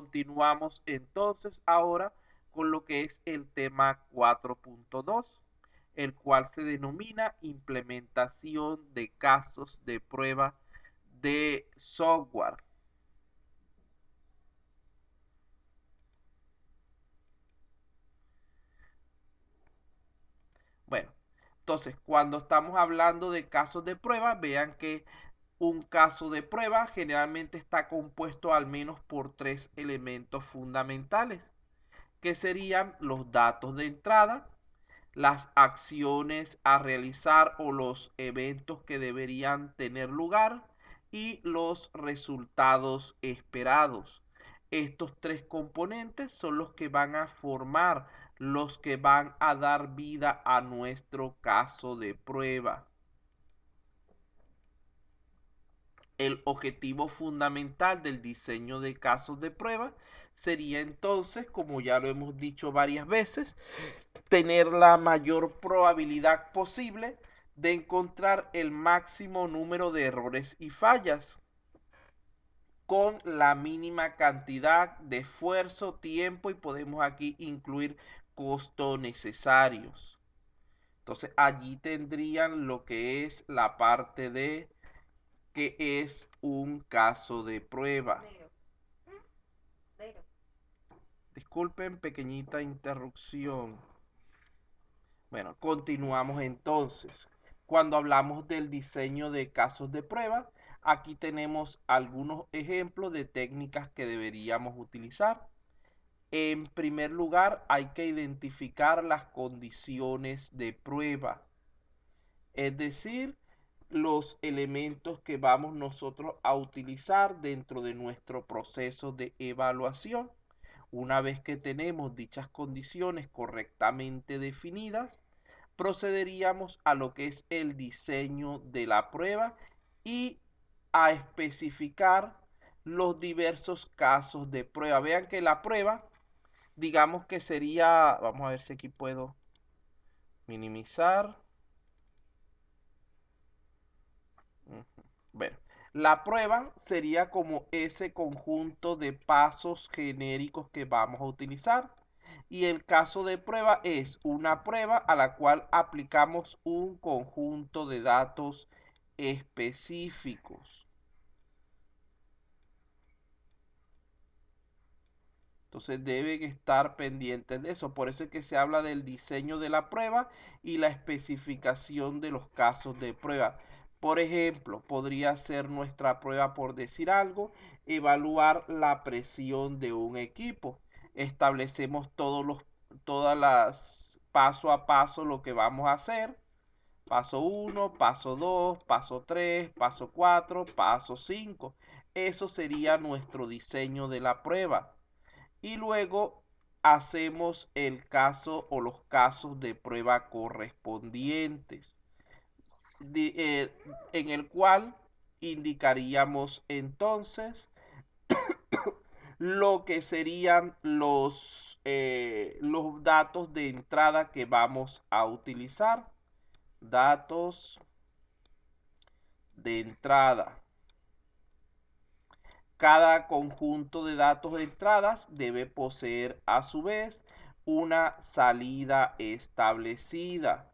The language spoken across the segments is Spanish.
continuamos entonces ahora con lo que es el tema 4.2, el cual se denomina implementación de casos de prueba de software. Bueno, entonces cuando estamos hablando de casos de prueba, vean que un caso de prueba generalmente está compuesto al menos por tres elementos fundamentales, que serían los datos de entrada, las acciones a realizar o los eventos que deberían tener lugar y los resultados esperados. Estos tres componentes son los que van a formar, los que van a dar vida a nuestro caso de prueba. El objetivo fundamental del diseño de casos de prueba sería entonces, como ya lo hemos dicho varias veces, tener la mayor probabilidad posible de encontrar el máximo número de errores y fallas con la mínima cantidad de esfuerzo, tiempo y podemos aquí incluir costos necesarios. Entonces allí tendrían lo que es la parte de que es un caso de prueba. Disculpen, pequeñita interrupción. Bueno, continuamos entonces. Cuando hablamos del diseño de casos de prueba, aquí tenemos algunos ejemplos de técnicas que deberíamos utilizar. En primer lugar, hay que identificar las condiciones de prueba, es decir, los elementos que vamos nosotros a utilizar dentro de nuestro proceso de evaluación. Una vez que tenemos dichas condiciones correctamente definidas, procederíamos a lo que es el diseño de la prueba y a especificar los diversos casos de prueba. Vean que la prueba, digamos que sería, vamos a ver si aquí puedo minimizar. Bueno, la prueba sería como ese conjunto de pasos genéricos que vamos a utilizar. Y el caso de prueba es una prueba a la cual aplicamos un conjunto de datos específicos. Entonces deben estar pendientes de eso. Por eso es que se habla del diseño de la prueba y la especificación de los casos de prueba. Por ejemplo, podría ser nuestra prueba, por decir algo, evaluar la presión de un equipo. Establecemos todas las paso a paso lo que vamos a hacer. Paso 1, paso 2, paso 3, paso 4, paso 5. Eso sería nuestro diseño de la prueba. Y luego hacemos el caso o los casos de prueba correspondientes, en el cual indicaríamos entonces lo que serían los datos de entrada que vamos a utilizar. Datos de entrada. Cada conjunto de datos de entradas debe poseer a su vez una salida establecida.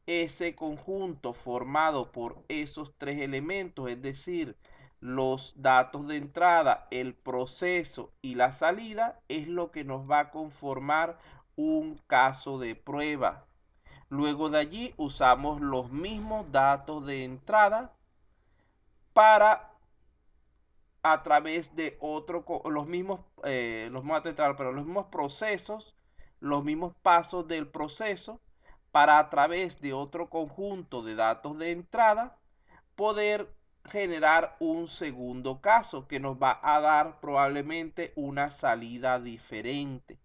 Ese conjunto formado por esos tres elementos, es decir, los datos de entrada, el proceso y la salida, es lo que nos va a conformar un caso de prueba. Luego de allí usamos los mismos datos de entrada para a través de los mismos pero los mismos procesos, los mismos pasos del proceso, para a través de otro conjunto de datos de entrada poder generar un segundo caso que nos va a dar probablemente una salida diferente.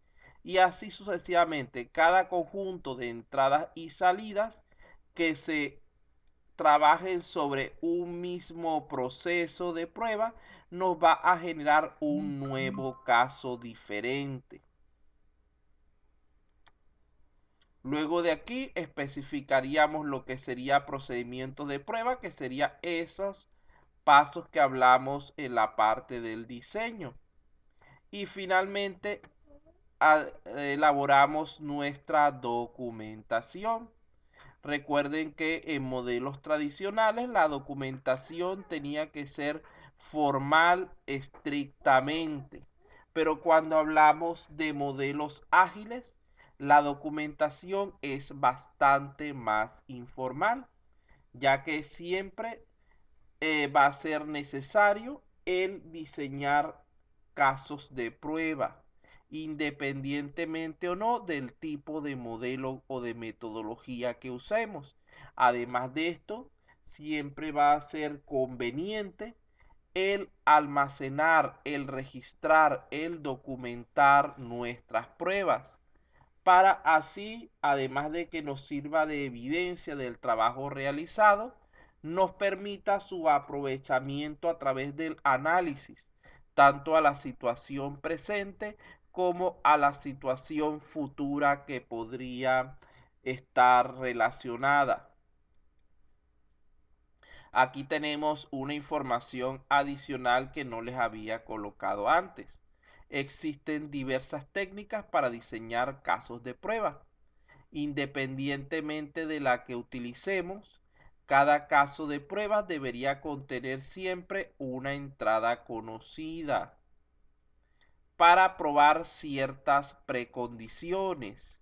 Y así sucesivamente, cada conjunto de entradas y salidas que se trabajen sobre un mismo proceso de prueba nos va a generar un nuevo caso diferente. Luego de aquí especificaríamos lo que sería procedimiento de prueba, que sería esos pasos que hablamos en la parte del diseño. y finalmente elaboramos nuestra documentación. Recuerden que en modelos tradicionales la documentación tenía que ser formal estrictamente, pero cuando hablamos de modelos ágiles, la documentación es bastante más informal, ya que siempre va a ser necesario el diseñar casos de prueba, independientemente o no del tipo de modelo o de metodología que usemos. Además de esto, siempre va a ser conveniente el almacenar, el registrar, el documentar nuestras pruebas para así, además de que nos sirva de evidencia del trabajo realizado, nos permita su aprovechamiento a través del análisis, tanto a la situación presente como a la situación futura que podría estar relacionada. Aquí tenemos una información adicional que no les había colocado antes. Existen diversas técnicas para diseñar casos de prueba. Independientemente de la que utilicemos, cada caso de prueba debería contener siempre una entrada conocida para probar ciertas precondiciones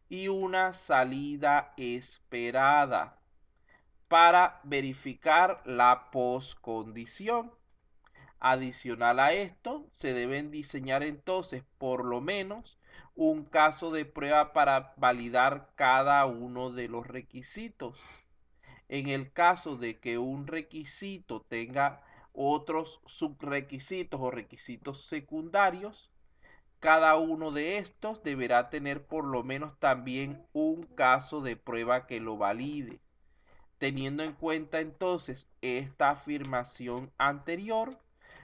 y una salida esperada para verificar la poscondición. Adicional a esto, se deben diseñar entonces por lo menos un caso de prueba para validar cada uno de los requisitos. En el caso de que un requisito tenga otros subrequisitos o requisitos secundarios, cada uno de estos deberá tener por lo menos también un caso de prueba que lo valide. Teniendo en cuenta entonces esta afirmación anterior,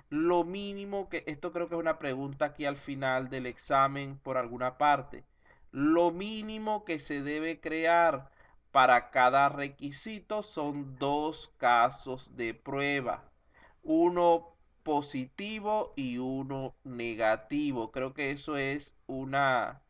lo mínimo que, esto creo que es una pregunta aquí al final del examen por alguna parte, lo mínimo que se debe crear para cada requisito son dos casos de prueba, uno positivo y uno negativo. Creo que eso es una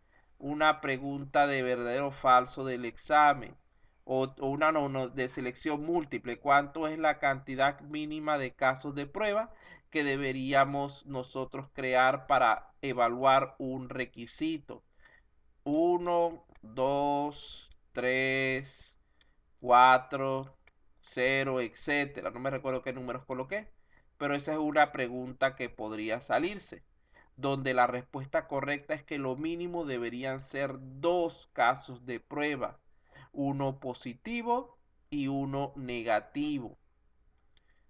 pregunta de verdadero o falso del examen o una no, de selección múltiple. ¿Cuánto es la cantidad mínima de casos de prueba que deberíamos nosotros crear para evaluar un requisito? 1, 2, 3, 4, 0, etcétera. No me recuerdo qué números coloqué, pero esa es una pregunta que podría salirse, donde la respuesta correcta es que lo mínimo deberían ser dos casos de prueba, uno positivo y uno negativo.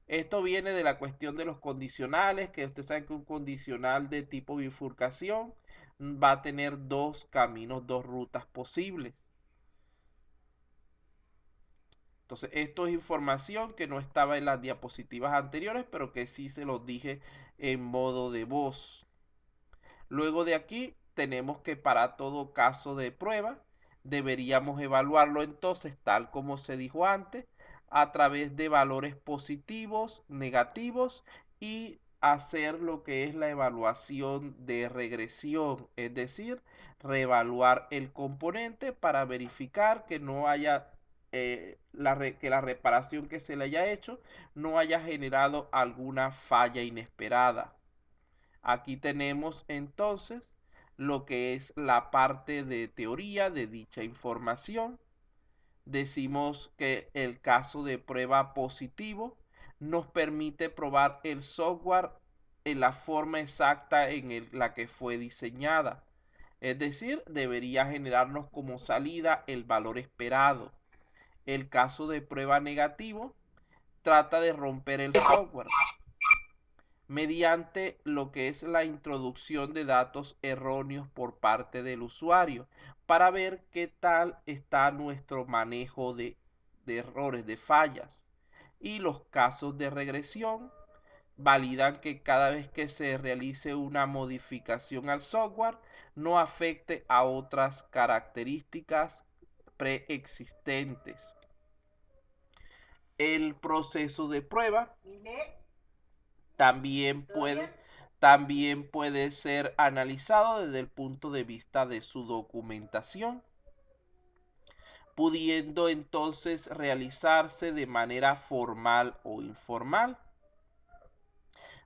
Esto viene de la cuestión de los condicionales, que usted sabe que un condicional de tipo bifurcación va a tener dos caminos, dos rutas posibles. Entonces, esto es información que no estaba en las diapositivas anteriores, pero que sí se los dije en modo de voz. Luego de aquí, tenemos que para todo caso de prueba, deberíamos evaluarlo entonces, tal como se dijo antes, a través de valores positivos, negativos y hacer lo que es la evaluación de regresión, es decir, reevaluar el componente para verificar que no haya que la reparación que se le haya hecho no haya generado alguna falla inesperada. Aquí tenemos entonces lo que es la parte de teoría de dicha información. Decimos que el caso de prueba positivo nos permite probar el software en la forma exacta en la que fue diseñada. Es decir, debería generarnos como salida el valor esperado. El caso de prueba negativo trata de romper el software mediante lo que es la introducción de datos erróneos por parte del usuario para ver qué tal está nuestro manejo de errores, de fallas. Y los casos de regresión validan que cada vez que se realice una modificación al software no afecte a otras características preexistentes. El proceso de prueba también puede También puede ser analizado desde el punto de vista de su documentación, pudiendo entonces realizarse de manera formal o informal,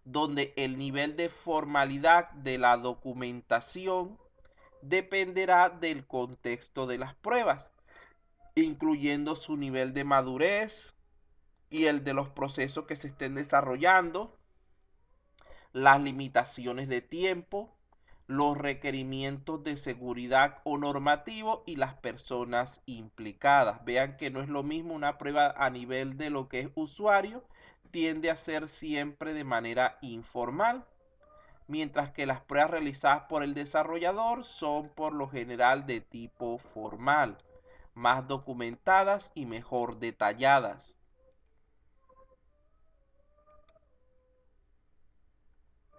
donde el nivel de formalidad de la documentación dependerá del contexto de las pruebas, incluyendo su nivel de madurez y el de los procesos que se estén desarrollando, las limitaciones de tiempo, los requerimientos de seguridad o normativo y las personas implicadas. Vean que no es lo mismo una prueba a nivel de lo que es usuario, tiende a ser siempre de manera informal, mientras que las pruebas realizadas por el desarrollador son por lo general de tipo formal, más documentadas y mejor detalladas.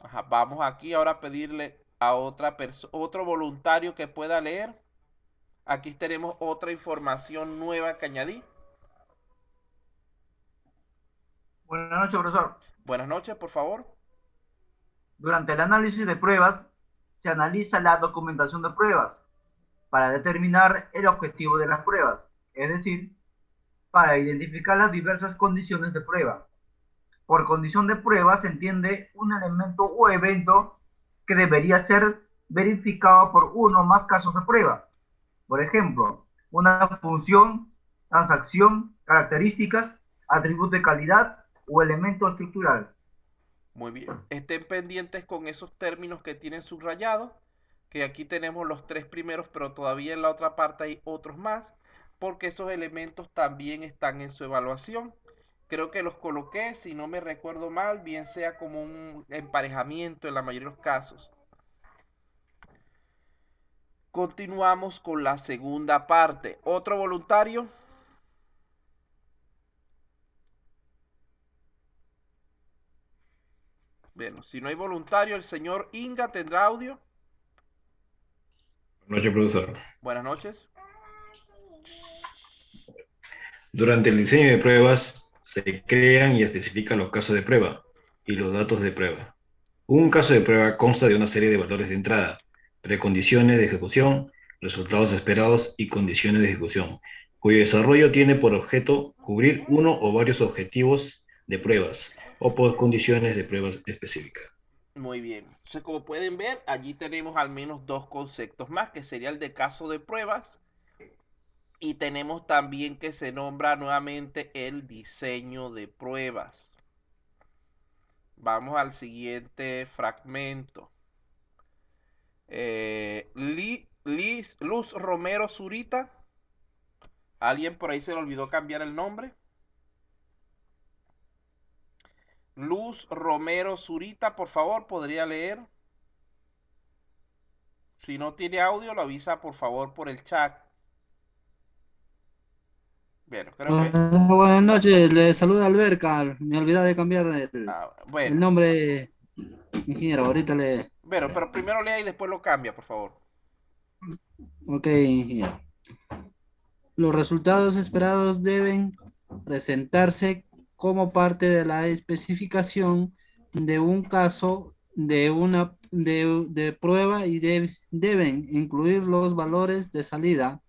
Ajá, vamos aquí ahora a pedirle a otro voluntario que pueda leer. Aquí tenemos otra información nueva que añadí. Buenas noches, profesor. Buenas noches, por favor. Durante el análisis de pruebas, se analiza la documentación de pruebas para determinar el objetivo de las pruebas, es decir, para identificar las diversas condiciones de prueba. Por condición de prueba se entiende un elemento o evento que debería ser verificado por uno o más casos de prueba. Por ejemplo, una función, transacción, características, atributo de calidad o elemento estructural. Muy bien. Estén pendientes con esos términos que tienen subrayados, que aquí tenemos los tres primeros, pero todavía en la otra parte hay otros más, porque esos elementos también están en su evaluación. Creo que los coloqué, si no me recuerdo mal, bien sea como un emparejamiento en la mayoría de los casos. Continuamos con la segunda parte. ¿Otro voluntario? Bueno, si no hay voluntario, el señor Inga tendrá audio. Buenas noches, profesor. Buenas noches. Durante el diseño de pruebas, se crean y especifican los casos de prueba y los datos de prueba. Un caso de prueba consta de una serie de valores de entrada, precondiciones de ejecución, resultados esperados y condiciones de ejecución, cuyo desarrollo tiene por objeto cubrir uno o varios objetivos de pruebas o por condiciones de pruebas específicas. Muy bien. Entonces, como pueden ver, allí tenemos al menos dos conceptos más, que sería el de caso de pruebas. Y tenemos también que se nombra nuevamente el diseño de pruebas. Vamos al siguiente fragmento. Luz Romero Zurita. ¿Alguien por ahí se le olvidó cambiar el nombre? Luz Romero Zurita, por favor, ¿podría leer? Si no tiene audio, lo avisa por favor por el chat. Bueno, creo que... Buenas noches, le saluda Alberca. Me olvidé de cambiar el bueno, nombre, ingeniero. Ahorita le. bueno, pero primero lea y después lo cambia, por favor. Ok, ingeniero. Los resultados esperados deben presentarse como parte de la especificación de un caso de prueba y deben incluir los valores de salida,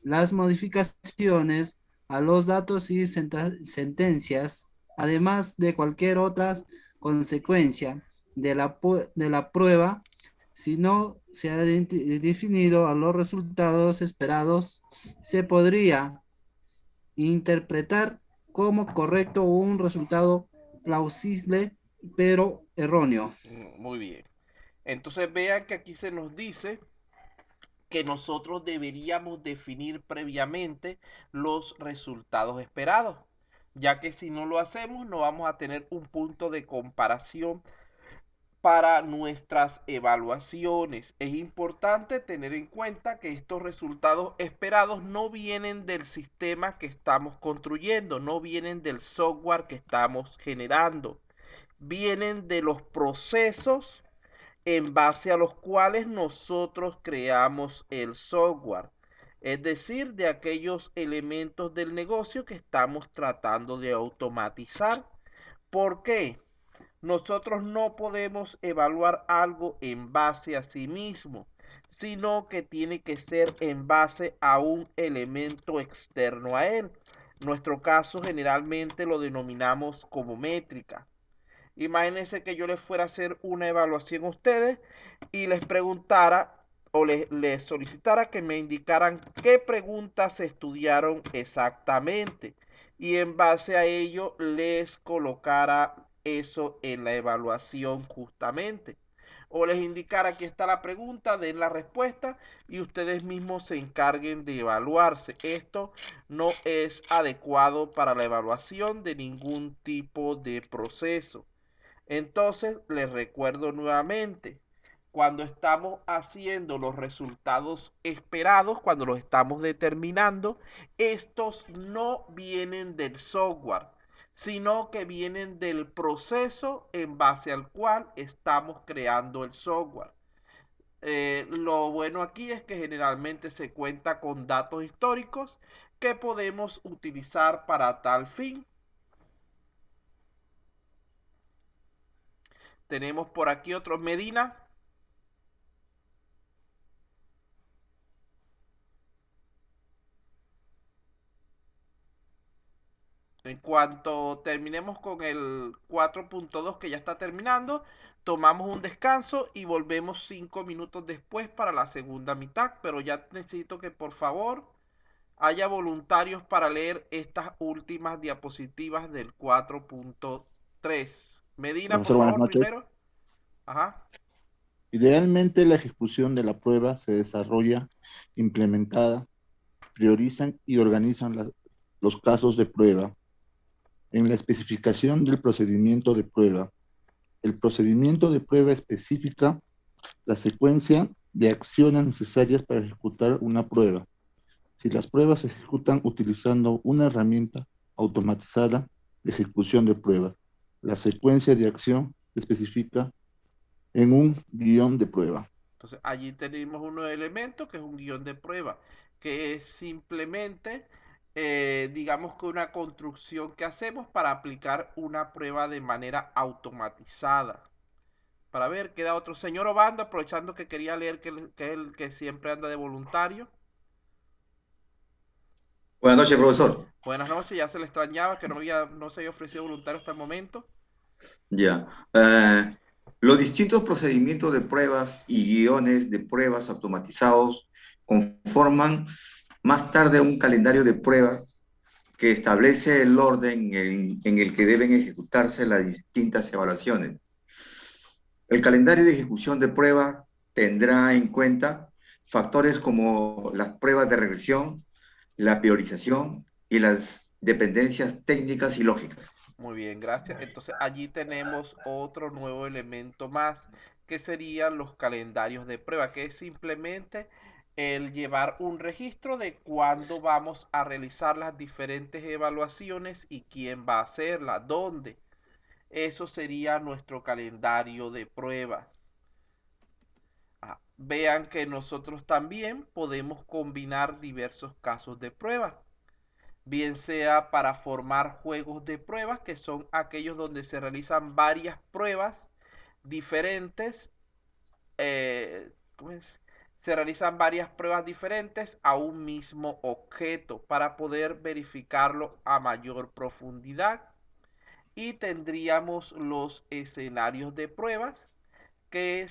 las modificaciones a los datos y sentencias, además de cualquier otra consecuencia de la prueba, si no se ha definido a los resultados esperados, se podría interpretar como correcto un resultado plausible pero erróneo. Muy bien. Entonces vean que aquí se nos dice que nosotros deberíamos definir previamente los resultados esperados, ya que si no lo hacemos no vamos a tener un punto de comparación para nuestras evaluaciones. Es importante tener en cuenta que estos resultados esperados no vienen del sistema que estamos construyendo, no vienen del software que estamos generando, vienen de los procesos en base a los cuales nosotros creamos el software, es decir, de aquellos elementos del negocio que estamos tratando de automatizar. ¿Por qué? Nosotros no podemos evaluar algo en base a sí mismo, sino que tiene que ser en base a un elemento externo a él. Nuestro caso generalmente lo denominamos como métrica. Imagínense que yo les fuera a hacer una evaluación a ustedes y les preguntara o les solicitara que me indicaran qué preguntas estudiaron exactamente y en base a ello les colocara eso en la evaluación justamente. O les indicara aquí está la pregunta, den la respuesta y ustedes mismos se encarguen de evaluarse. Esto no es adecuado para la evaluación de ningún tipo de proceso. Entonces, les recuerdo nuevamente, cuando estamos haciendo los resultados esperados, cuando los estamos determinando, estos no vienen del software, sino que vienen del proceso en base al cual estamos creando el software. Lo bueno aquí es que generalmente se cuenta con datos históricos que podemos utilizar para tal fin. Tenemos por aquí otro Medina. En cuanto terminemos con el 4.2 que ya está terminando, tomamos un descanso y volvemos 5 minutos después para la segunda mitad. Pero ya necesito que por favor haya voluntarios para leer estas últimas diapositivas del 4.3. Medina, por Profesor, buenas favor, noches. primero. Ajá. Idealmente, la ejecución de la prueba se desarrolla, implementada, priorizan y organizan los casos de prueba. En la especificación del procedimiento de prueba, el procedimiento de prueba especifica la secuencia de acciones necesarias para ejecutar una prueba. Si las pruebas se ejecutan utilizando una herramienta automatizada de ejecución de pruebas, la secuencia de acción se especifica en un guión de prueba. Entonces allí tenemos unos elementos que es un guión de prueba, que es simplemente, digamos que una construcción que hacemos para aplicar una prueba de manera automatizada. Para ver, queda otro señor Obando, aprovechando que quería leer que es el que siempre anda de voluntario. Buenas noches, profesor. Buenas noches, ya se le extrañaba que no se había ofrecido voluntario hasta el momento. Ya. Los distintos procedimientos de pruebas y guiones de pruebas automatizados conforman más tarde un calendario de pruebas que establece el orden en el que deben ejecutarse las distintas evaluaciones. El calendario de ejecución de pruebas tendrá en cuenta factores como las pruebas de regresión, la priorización y las dependencias técnicas y lógicas. Muy bien, gracias. Entonces allí tenemos otro nuevo elemento más, que serían los calendarios de prueba, que es simplemente el llevar un registro de cuándo vamos a realizar las diferentes evaluaciones y quién va a hacerlas, dónde. Eso sería nuestro calendario de pruebas. Vean que nosotros también podemos combinar diversos casos de prueba, bien sea para formar juegos de pruebas, que son aquellos donde se realizan varias pruebas diferentes, ¿cómo es? Se realizan varias pruebas diferentes a un mismo objeto para poder verificarlo a mayor profundidad. Y tendríamos los escenarios de pruebas, que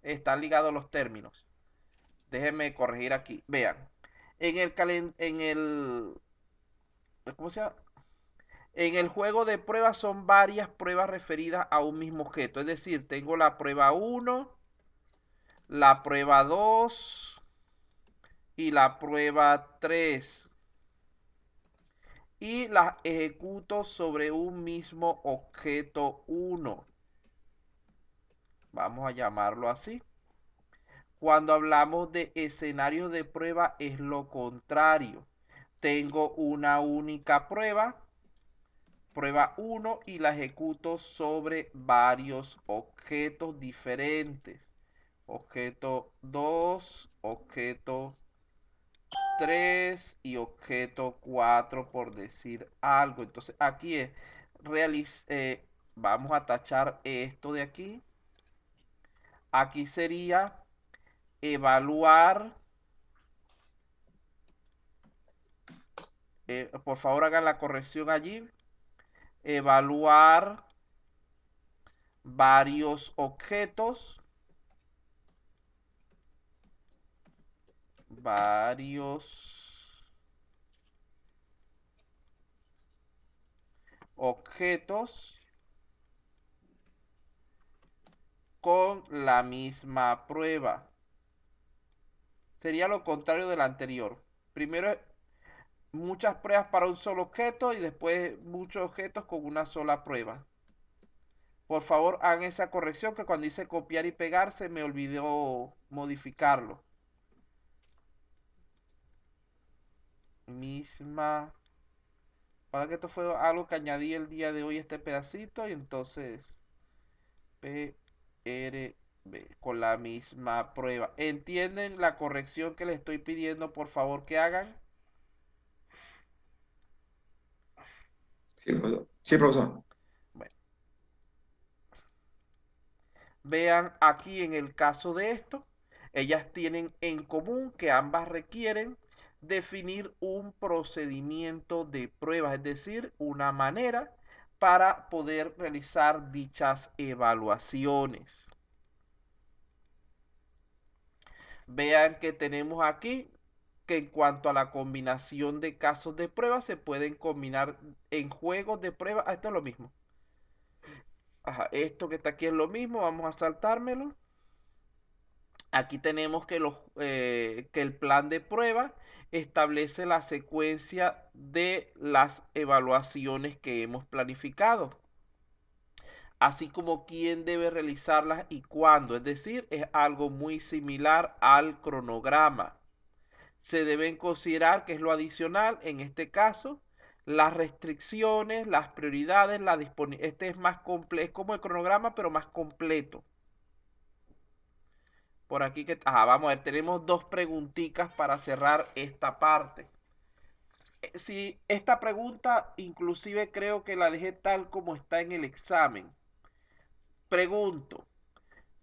están ligados los términos. Déjenme corregir aquí. Vean, ¿cómo se llama? En el juego de pruebas son varias pruebas referidas a un mismo objeto. Es decir, tengo la prueba 1, la prueba 2 y la prueba 3. Y las ejecuto sobre un mismo objeto 1. Vamos a llamarlo así. Cuando hablamos de escenarios de prueba es lo contrario. Tengo una única prueba, prueba 1, y la ejecuto sobre varios objetos diferentes. Objeto 2, objeto 3 y objeto 4 por decir algo. Entonces aquí es, vamos a tachar esto de aquí. Aquí sería evaluar. Por favor hagan la corrección allí. Evaluar varios objetos. Con la misma prueba. Sería lo contrario del anterior. Primero muchas pruebas para un solo objeto y después muchos objetos con una sola prueba. Por favor, hagan esa corrección que cuando hice copiar y pegar se me olvidó modificarlo. Misma. Para que esto fue algo que añadí el día de hoy, este pedacito, y entonces PRB con la misma prueba. ¿Entienden la corrección que les estoy pidiendo, por favor, que hagan? Sí, profesor. Sí, profesor. Bueno, vean aquí en el caso de esto, ellas tienen en común que ambas requieren definir un procedimiento de pruebas, es decir, una manera para poder realizar dichas evaluaciones. Vean que tenemos aquí que en cuanto a la combinación de casos de prueba se pueden combinar en juegos de prueba. Esto es lo mismo. Ajá, esto que está aquí es lo mismo. Vamos a saltármelo. Aquí tenemos que, que el plan de prueba establece la secuencia de las evaluaciones que hemos planificado, así como quién debe realizarlas y cuándo. Es decir, es algo muy similar al cronograma. Se deben considerar, que es lo adicional en este caso, las restricciones, las prioridades, la disponibilidad. Este es más completo, es como el cronograma, pero más completo. Por aquí que, vamos a ver, tenemos dos preguntitas para cerrar esta parte. Si esta pregunta inclusive creo que la dejé tal como está en el examen. Pregunto,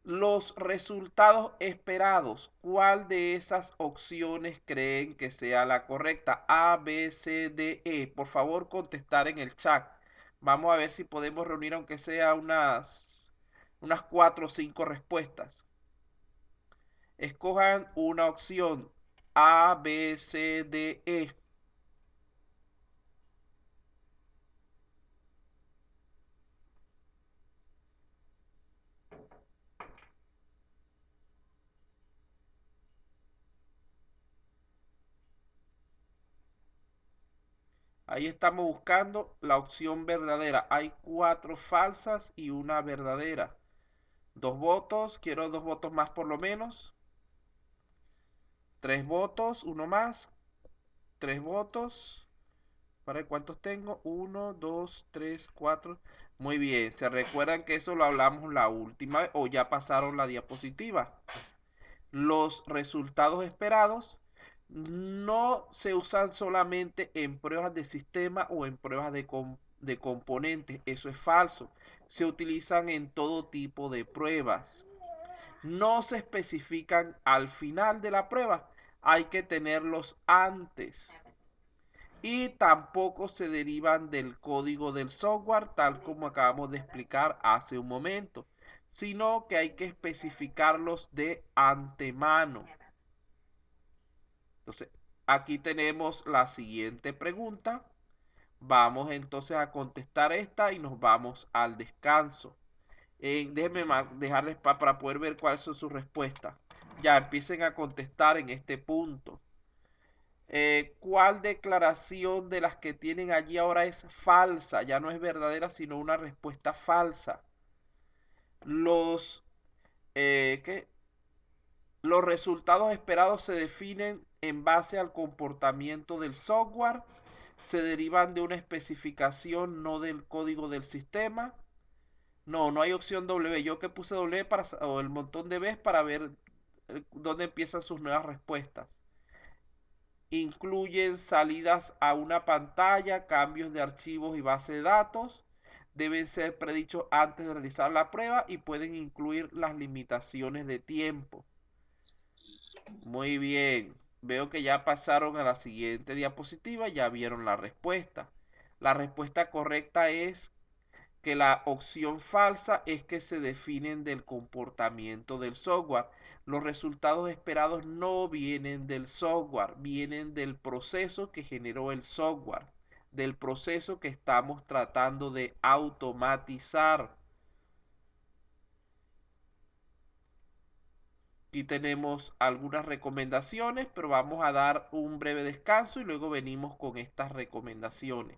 los resultados esperados, ¿cuál de esas opciones creen que sea la correcta? A, B, C, D, E. Por favor, contestar en el chat. Vamos a ver si podemos reunir aunque sea unas 4 o 5 respuestas. Escojan una opción A, B, C, D, E. Ahí estamos buscando la opción verdadera. Hay 4 falsas y una verdadera. 2 votos. Quiero 2 votos más por lo menos. 3 votos. Uno más. 3 votos. ¿Para ver cuántos tengo? 1, 2, 3, 4. Muy bien. ¿Se recuerdan que eso lo hablamos la última vez o ya pasaron la diapositiva? Los resultados esperados no se usan solamente en pruebas de sistema o en pruebas de componentes. Eso es falso. Se utilizan en todo tipo de pruebas. No se especifican al final de la prueba. Hay que tenerlos antes. Y tampoco se derivan del código del software, tal como acabamos de explicar hace un momento, sino que hay que especificarlos de antemano. Entonces, aquí tenemos la siguiente pregunta. Vamos entonces a contestar esta y nos vamos al descanso. Déjenme dejarles para poder ver cuáles son sus respuestas. Ya empiecen a contestar en este punto. ¿Cuál declaración de las que tienen allí ahora es falsa? Ya no es verdadera, sino una respuesta falsa. Los, ¿qué? Los resultados esperados se definen en base al comportamiento del software, se derivan de una especificación, no del código del sistema. No, no hay opción W. Yo que puse W o el montón de veces para ver dónde empiezan sus nuevas respuestas. Incluyen salidas a una pantalla, cambios de archivos y base de datos. Deben ser predichos antes de realizar la prueba y pueden incluir las limitaciones de tiempo. Muy bien. Veo que ya pasaron a la siguiente diapositiva, ya vieron la respuesta. La respuesta correcta es que la opción falsa es que se definen del comportamiento del software. Los resultados esperados no vienen del software, vienen del proceso que generó el software, del proceso que estamos tratando de automatizar. Aquí tenemos algunas recomendaciones, pero vamos a dar un breve descanso y luego venimos con estas recomendaciones.